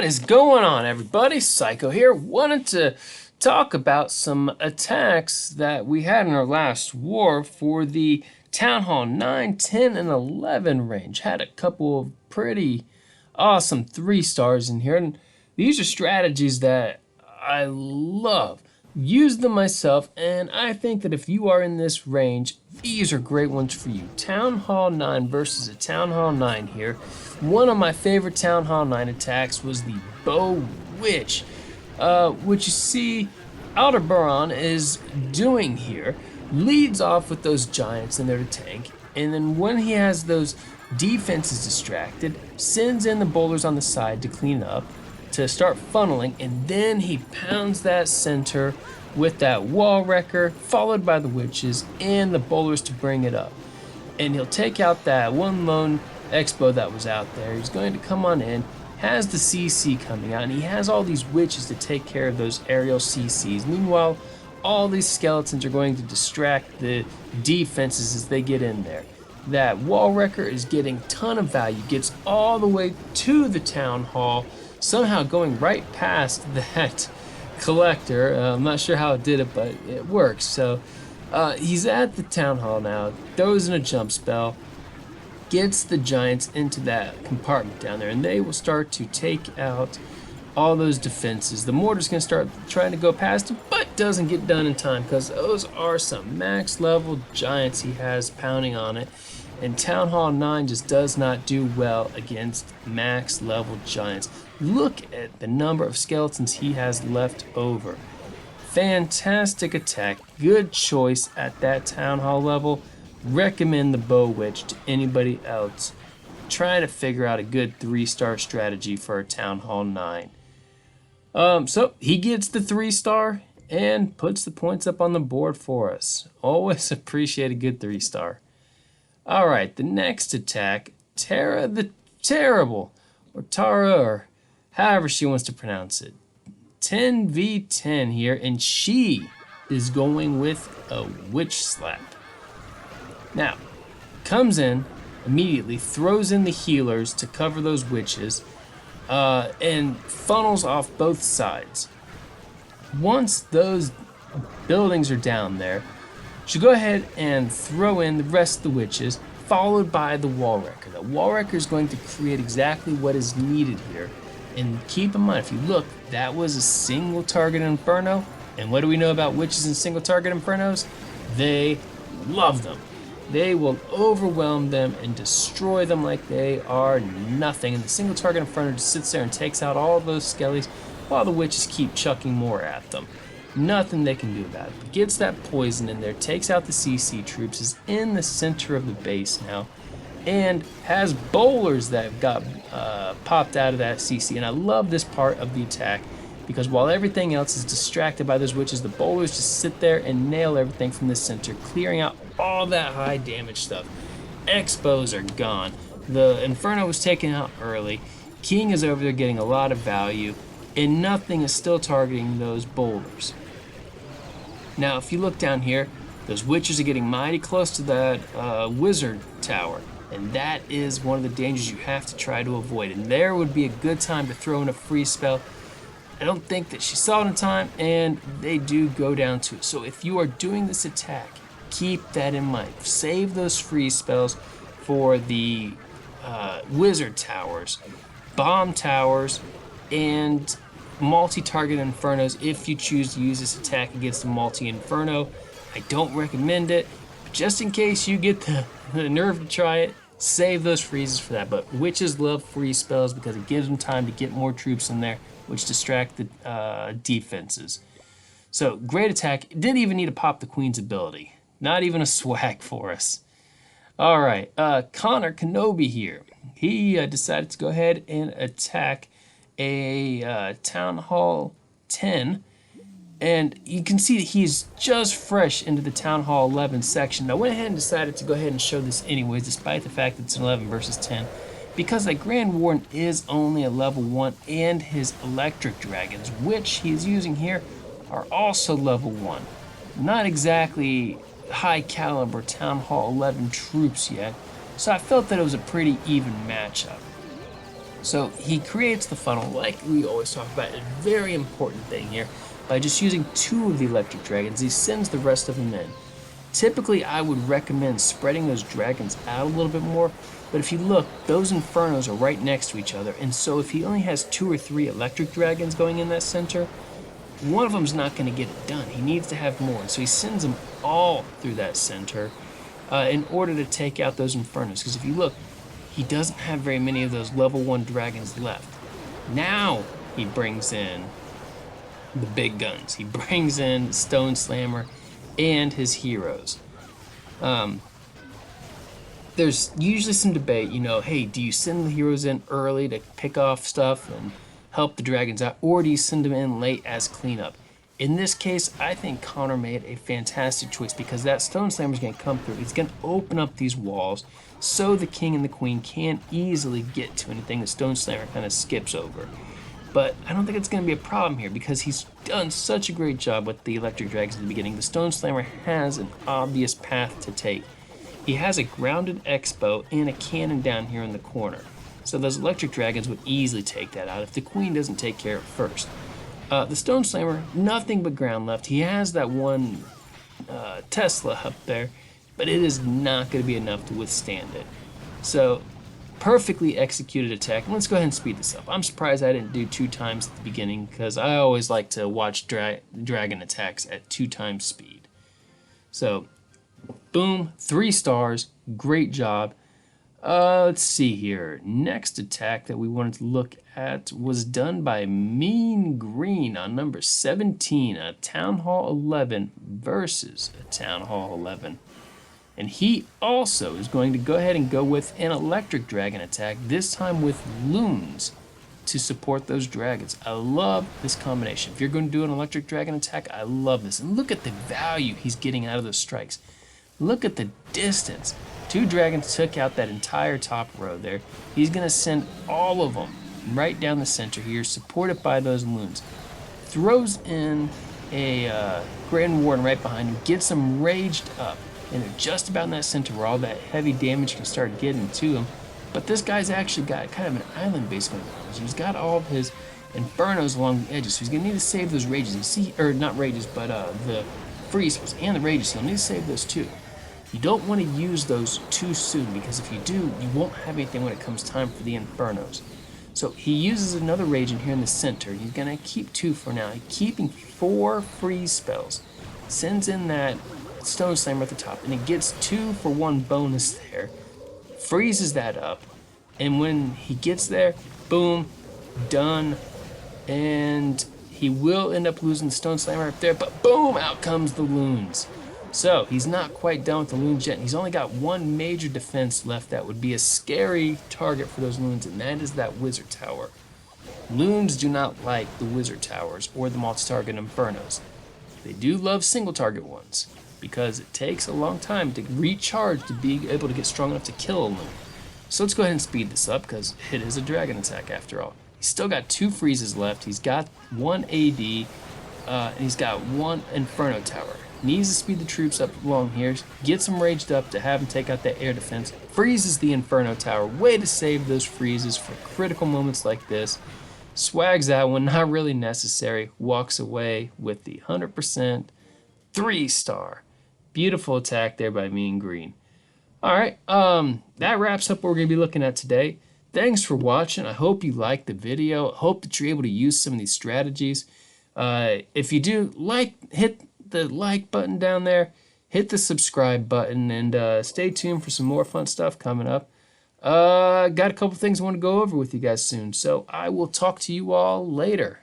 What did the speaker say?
What is going on, everybody? Psycho here. Wanted to talk about some attacks that we had in our last war for the Town Hall 9, 10, and 11 range. Had a couple of pretty awesome 3-stars in here, and these are strategies that I love. Use them myself, and I think that if you are in this range, these are great ones for you. Town Hall 9 versus a Town Hall 9 here. One of my favorite Town Hall 9 attacks was the Bow Witch, which you see Aldebaran is doing here. Leads off with those giants in there to tank, and then when he has those defenses distracted, sends in the boulders on the side to clean up, to start funneling, and then he pounds that center with that wall wrecker, followed by the witches and the boulders to bring it up. And he'll take out that one lone expo that was out there. He's going to come on in, has the CC coming out, and he has all these witches to take care of those aerial CCs. Meanwhile, all these skeletons are going to distract the defenses as they get in there. That wall wrecker is getting a ton of value, gets all the way to the town hall, somehow going right past that collector. I'm not sure how it did it, but it works. So he's at the town hall now, throws in a jump spell, gets the giants into that compartment down there, and they will start to take out all those defenses. The mortar's gonna start trying to go past him, but doesn't get done in time because those are some max level giants he has pounding on it. And Town Hall 9 just does not do well against max level giants. Look at the number of skeletons he has left over. Fantastic attack, good choice at that Town Hall level. Recommend the Bow Witch to anybody else trying to figure out a good 3-star strategy for a Town Hall 9. So he gets the 3-star and puts the points up on the board for us. Always appreciate a good 3-star. All right, the next attack, Tara the Terrible, or Tara, or however she wants to pronounce it. 10v10 here, and she is going with a Witch Slap. Now, comes in, immediately throws in the healers to cover those witches, and funnels off both sides. Once those buildings are down there, she'll go ahead and throw in the rest of the witches, followed by the wall wrecker. The wall wrecker is going to create exactly what is needed here. And keep in mind, if you look, that was a single target inferno. And what do we know about witches and single target infernos? They love them. They will overwhelm them and destroy them like they are nothing. And the single target inferno just sits there and takes out all those skellies while the witches keep chucking more at them. Nothing they can do about it. But gets that poison in there, takes out the CC troops, is in the center of the base now, and has bowlers that have got popped out of that CC. And I love this part of the attack because while everything else is distracted by those witches, the bowlers just sit there and nail everything from the center, clearing out all that high damage stuff. Expos are gone. The Inferno was taken out early. King is over there getting a lot of value, and nothing is still targeting those boulders. Now, if you look down here, those witches are getting mighty close to that wizard tower, and that is one of the dangers you have to try to avoid. And there would be a good time to throw in a freeze spell. I don't think that she saw it in time, and they do go down to it. So if you are doing this attack, keep that in mind. Save those freeze spells for the wizard towers, bomb towers, and multi-target infernos if you choose to use this attack against a multi-inferno. I don't recommend it, but just in case you get the nerve to try it, save those freezes for that. But witches love freeze spells because it gives them time to get more troops in there, which distract the defenses. So great attack. Didn't even need to pop the queen's ability. Not even a swag for us. All right, Connor Kenobi here. He decided to go ahead and attack a Town Hall 10, and you can see that he's just fresh into the Town Hall 11 section. I went ahead and decided to go ahead and show this anyways, despite the fact that it's an 11 versus 10, because that Grand Warden is only a level 1, and his electric dragons, which he's using here, are also level 1. Not exactly high caliber Town Hall 11 troops yet, so I felt that it was a pretty even matchup. So he creates the funnel, like we always talk about, a very important thing here. By just using 2 of the electric dragons, he sends the rest of them in. Typically, I would recommend spreading those dragons out a little bit more, but if you look, those infernos are right next to each other, and so if he only has 2 or 3 electric dragons going in that center, one of them's not going to get it done. He needs to have more, and so he sends them all through that center in order to take out those infernos, because if you look, he doesn't have very many of those level 1 dragons left. Now he brings in the big guns. He brings in Stone Slammer and his heroes. There's usually some debate, hey, do you send the heroes in early to pick off stuff and help the dragons out, or do you send them in late as cleanup? In this case, I think Connor made a fantastic choice because that Stone Slammer is going to come through. He's going to open up these walls so the king and the queen can't easily get to anything the Stone Slammer kind of skips over. But I don't think it's going to be a problem here because he's done such a great job with the electric dragons at the beginning. The Stone Slammer has an obvious path to take. He has a grounded X-bow and a cannon down here in the corner. So those electric dragons would easily take that out if the queen doesn't take care of it first. The Stone Slammer, nothing but ground left. He has that one Tesla up there, but it is not going to be enough to withstand it. So, perfectly executed attack. Let's go ahead and speed this up. I'm surprised I didn't do 2 times at the beginning because I always like to watch dragon attacks at 2 times speed. So, boom, 3 stars, great job. Let's see here. Next attack that we wanted to look at was done by MeanGreen on number 17, a Town Hall 11 versus a Town Hall 11. And he also is going to go ahead and go with an electric dragon attack, this time with loons to support those dragons. I love this combination. If you're going to do an electric dragon attack, I love this. And look at the value he's getting out of those strikes. Look at the distance. 2 dragons took out that entire top row there. He's going to send all of them right down the center here, supported by those loons. Throws in a Grand Warden right behind him, gets them raged up, and they're just about in that center where all that heavy damage can start getting to him. But this guy's actually got kind of an island base going on. So he's got all of his infernos along the edges, so he's going to need to save those rages. You see, or not rages, but the freeze spells and the rages. So he'll need to save those too. You don't want to use those too soon because if you do, you won't have anything when it comes time for the infernos. So he uses another rage in here in the center. He's going to keep 2 for now. He's keeping 4 freeze spells. Sends in that Stone Slammer at the top, and it gets 2 for 1 bonus there. Freezes that up, and when he gets there, boom, done. And he will end up losing the Stone Slammer up there, but boom, out comes the loons. So he's not quite done with the loons yet. He's only got 1 major defense left that would be a scary target for those loons, and that is that wizard tower. Loons do not like the wizard towers or the multi-target infernos. They do love single target ones because it takes a long time to recharge to be able to get strong enough to kill a loon. So let's go ahead and speed this up because it is a dragon attack after all. He's still got 2 freezes left. He's got 1 AD, and he's got 1 Inferno Tower. Needs to speed the troops up along here, gets them raged up to have them take out that air defense, freezes the Inferno Tower, way to save those freezes for critical moments like this. Swags that one, not really necessary, walks away with the 100% 3-star. Beautiful attack there by MeanGreen. Alright, that wraps up what we're going to be looking at today. Thanks for watching. I hope you liked the video. I hope that you're able to use some of these strategies. If you do, hit the like button down there, hit the subscribe button, and stay tuned for some more fun stuff coming up. Got a couple things I want to go over with you guys soon, so I will talk to you all later.